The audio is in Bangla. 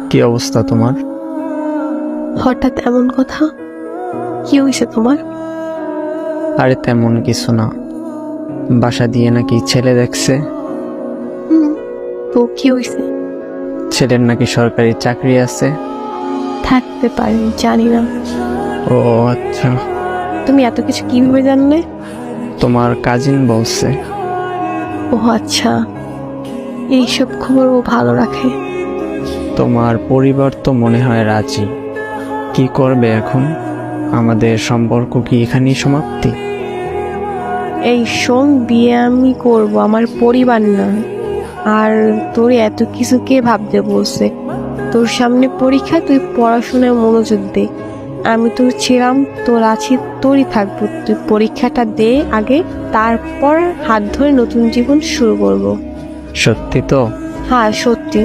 কি অবস্থা তোমার? হঠাৎ এমন কথা? কি হয়েছে তোমার? আরে তেমন কিছু না, বাসা দিয়ে নাকি ছেলে দেখছে। তো কি হয়েছে? ছেলের নাকি সরকারি চাকরি আছে। থাকতে পারে, জানি না। ও আচ্ছা। তুমি এত কিছু কিভাবে জানলে? তোমার কাজিন বলছে। ও আচ্ছা, এইসব খবর ও ভালো রাখে। তোমার পরিবার তো মনে হয় রাজি। কি করবে এখন? আমাদের সম্পর্ক কি এখানেই সমাপ্তি? এই শোন, বিয়ে আমি করব, আমার পরিবার না। আর তোর এত কিছু কে ভাবতে বলছে? তোর সামনে পরীক্ষা, তুই পড়াশোনায় মনোযোগ দে। আমি তোর ছিলাম, তোর আছি, তোরই থাকবো। তুই পরীক্ষাটা দে আগে, তারপর হাত ধরে নতুন জীবন শুরু করব। সত্যি তো? হ্যাঁ সত্যি।